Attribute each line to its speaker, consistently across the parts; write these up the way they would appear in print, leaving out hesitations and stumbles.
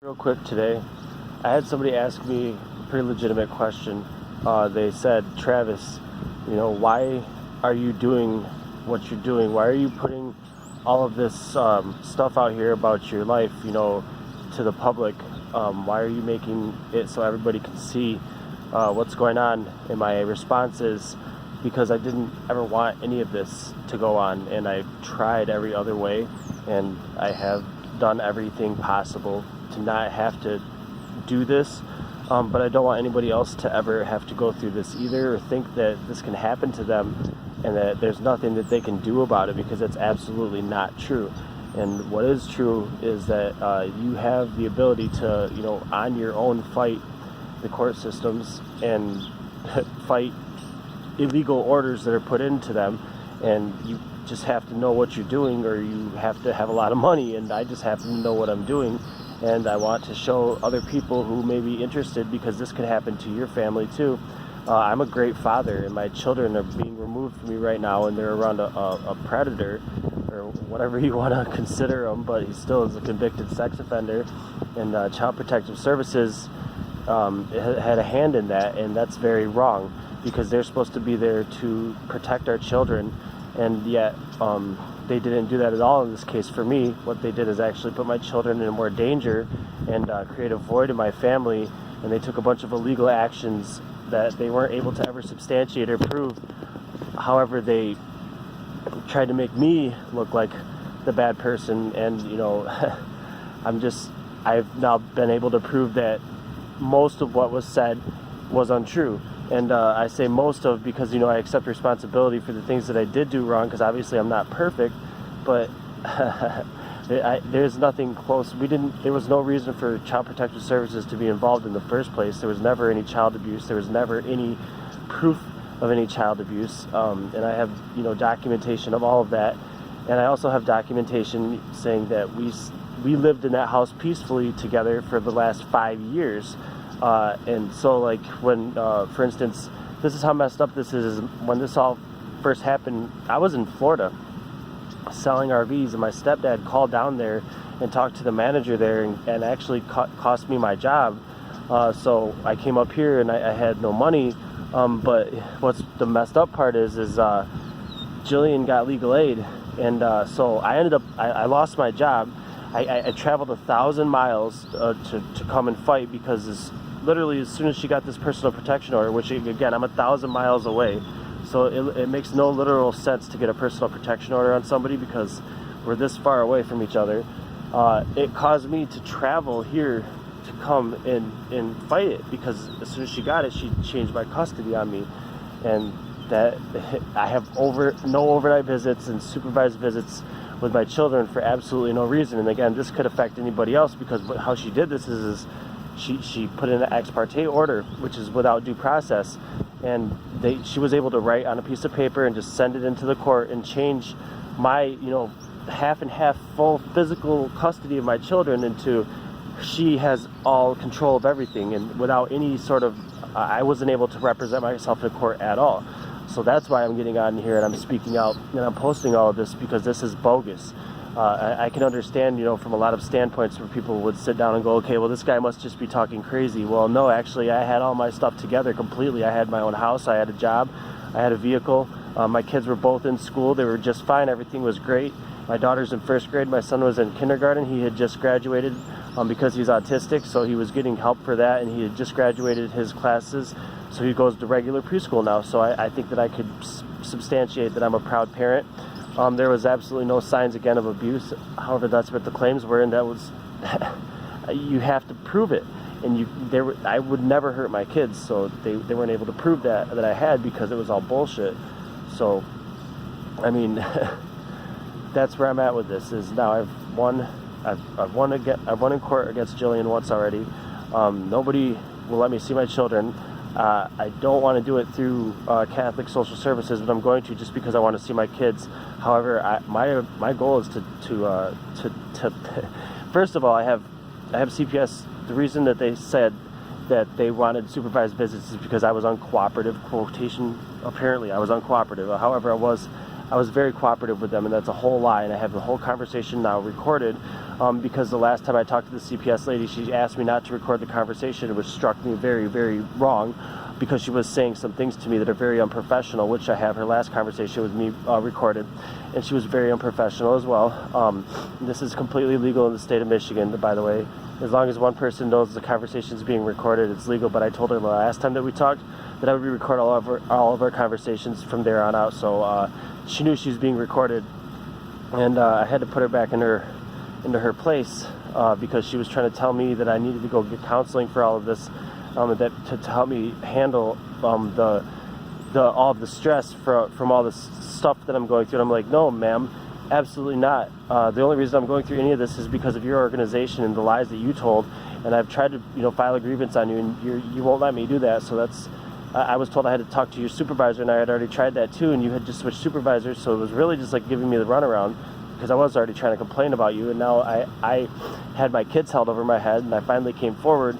Speaker 1: Real quick today, I had somebody ask me a pretty legitimate question. They said, Travis, why are you doing what you're doing? Why are you putting all of this stuff out here about your life, to the public? Why are you making it so everybody can see what's going on? And my response is, because I didn't ever want any of this to go on, and I've tried every other way, and I have done everything possible to not have to do this, but I don't want anybody else to ever have to go through this either, or think that this can happen to them and that there's nothing that they can do about it, because it's absolutely not true. And what is true is that you have the ability to, on your own, fight the court systems and fight illegal orders that are put into them, and you just have to know what you're doing, or you have to have a lot of money. And I just happen to know what I'm doing, and I want to show other people who may be interested, because this could happen to your family too. I'm a great father, and my children are being removed from me right now, and they're around a predator, or whatever you want to consider him, but he still is a convicted sex offender, and Child Protective Services had a hand in that, and that's very wrong, because they're supposed to be there to protect our children, and yet they didn't do that at all in this case for me. What they did is actually put my children in more danger and create a void in my family, and they took a bunch of illegal actions that they weren't able to ever substantiate or prove. However, they tried to make me look like the bad person, and I've now been able to prove that most of what was said was untrue. And I say most of because, I accept responsibility for the things that I did do wrong, because obviously I'm not perfect, but there's nothing close. There was no reason for Child Protective Services to be involved in the first place. There was never any child abuse. There was never any proof of any child abuse. And I have, documentation of all of that. And I also have documentation saying that we lived in that house peacefully together for the last 5 years. And so, like, when, for instance, this is how messed up this is when this all first happened. I was in Florida selling RVs, and my stepdad called down there and talked to the manager there, and actually cost me my job. So I came up here, and I had no money. But what's the messed up part is Jillian got legal aid, and so I lost my job. I traveled 1,000 miles to come and fight, because literally as soon as she got this personal protection order, which again, I'm 1,000 miles away, so it makes no literal sense to get a personal protection order on somebody, because we're this far away from each other. It caused me to travel here to come and fight it, because as soon as she got it, she changed my custody on me, and that I have no overnight visits and supervised visits with my children for absolutely no reason. And again, this could affect anybody else, because how she did this is she put in an ex parte order, which is without due process, and she was able to write on a piece of paper and just send it into the court and change my half and half full physical custody of my children into she has all control of everything, and without any sort of I wasn't able to represent myself in court at all. So that's why I'm getting on here and I'm speaking out and I'm posting all of this, because this is bogus. I can understand, from a lot of standpoints where people would sit down and go, okay, well, this guy must just be talking crazy. Well, no, actually, I had all my stuff together completely. I had my own house, I had a job, I had a vehicle. My kids were both in school. They were just fine. Everything was great. My daughter's in first grade. My son was in kindergarten. He had just graduated because he's autistic, so he was getting help for that, and he had just graduated his classes, so he goes to regular preschool now. So I think that I could substantiate that I'm a proud parent. There was absolutely no signs, again, of abuse. However, that's what the claims were, and that was you have to prove it. And I would never hurt my kids, so they weren't able to prove that I had, because it was all bullshit. So, I mean, that's where I'm at with this. Is now I've won in court against Jillian once already. Nobody will let me see my children. I don't want to do it through Catholic Social Services, but I'm going to, just because I want to see my kids. However, my goal is to first of all, I have CPS. The reason that they said that they wanted supervised visits is because I was uncooperative. Quotation, apparently I was uncooperative. However, I was very cooperative with them, and that's a whole lie. And I have the whole conversation now recorded, because the last time I talked to the CPS lady, she asked me not to record the conversation, which struck me very, very wrong, because she was saying some things to me that are very unprofessional, which I have her last conversation with me recorded, and she was very unprofessional as well. This is completely legal in the state of Michigan, by the way. As long as one person knows the conversation is being recorded, it's legal. But I told her the last time that we talked that I would record all of our conversations from there on out. So she knew she was being recorded, and I had to put her back into her place because she was trying to tell me that I needed to go get counseling for all of this, to help me handle all of the stress from all this stuff that I'm going through. And I'm like, no, ma'am. Absolutely not. The only reason I'm going through any of this is because of your organization and the lies that you told, and I've tried to, file a grievance on you, and you won't let me do that. So I was told I had to talk to your supervisor, and I had already tried that too, and you had just switched supervisors, so it was really just like giving me the runaround, because I was already trying to complain about you, and now I had my kids held over my head, and I finally came forward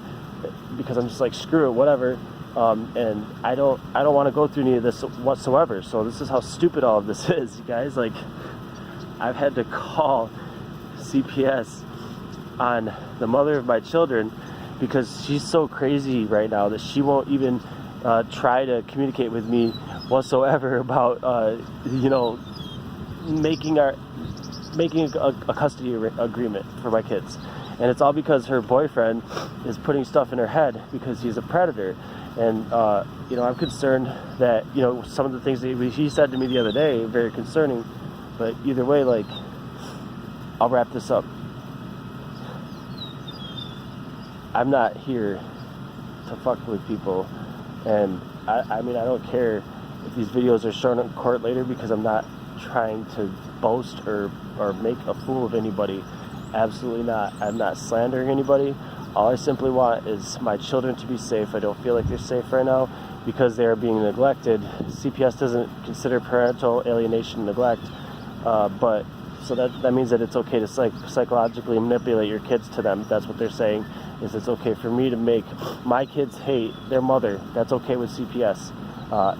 Speaker 1: because I'm just like, screw it, whatever. And I don't want to go through any of this whatsoever. So this is how stupid all of this is, you guys. Like, I've had to call CPS on the mother of my children because she's so crazy right now that she won't even try to communicate with me whatsoever about making a custody agreement for my kids. And it's all because her boyfriend is putting stuff in her head because he's a predator. And I'm concerned that some of the things that he said to me the other day are very concerning. But either way, like, I'll wrap this up. I'm not here to fuck with people, and I don't care if these videos are shown in court later, because I'm not trying to boast or make a fool of anybody. Absolutely not. I'm not slandering anybody. All I simply want is my children to be safe. I don't feel like they're safe right now because they are being neglected. CPS doesn't consider parental alienation neglect. But so that means that it's okay to psychologically manipulate your kids to them. That's what they're saying, is it's okay for me to make my kids hate their mother. That's okay with CPS.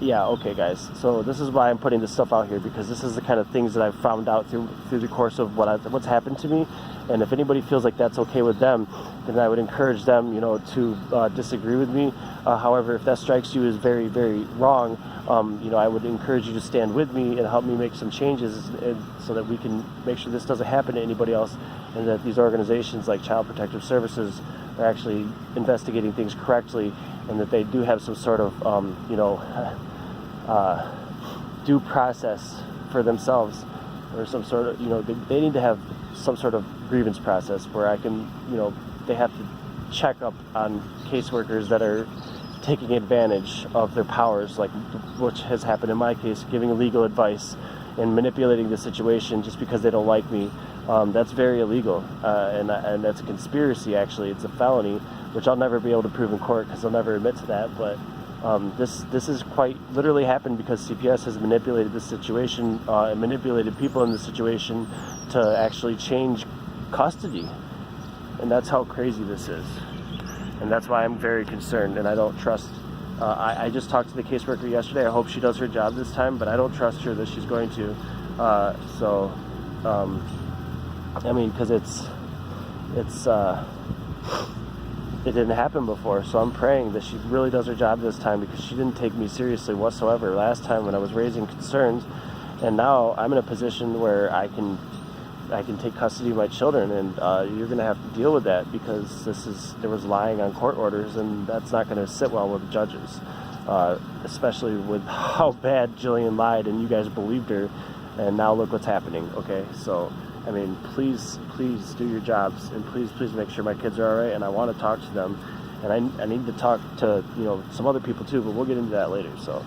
Speaker 1: Yeah, okay, guys. So this is why I'm putting this stuff out here, because this is the kind of things that I've found out through the course of what's happened to me. And if anybody feels like that's okay with them, then I would encourage them, to disagree with me. However, if that strikes you as very, very wrong, I would encourage you to stand with me and help me make some changes, so that we can make sure this doesn't happen to anybody else, and that these organizations like Child Protective Services are actually investigating things correctly, and that they do have some sort of, due process for themselves, or some sort of, they need to have some sort of grievance process where I can, they have to check up on caseworkers that are taking advantage of their powers, like which has happened in my case, giving legal advice and manipulating the situation just because they don't like me. That's very illegal, and that's a conspiracy. Actually, it's a felony, which I'll never be able to prove in court because I'll never admit to that. But this has quite literally happened because CPS has manipulated the situation and manipulated people in the situation to actually change custody, and that's how crazy this is. And that's why I'm very concerned, and I don't trust. I just talked to the caseworker yesterday. I hope she does her job this time, but I don't trust her that she's going to. Because it didn't happen before, so I'm praying that she really does her job this time, because she didn't take me seriously whatsoever last time when I was raising concerns, and now I'm in a position where I can take custody of my children, and you're going to have to deal with that, because there was lying on court orders, and that's not going to sit well with the judges, especially with how bad Jillian lied and you guys believed her, and now look what's happening. Okay, so please do your jobs, and please make sure my kids are all right, and I want to talk to them, and I need to talk to some other people too, but we'll get into that later. So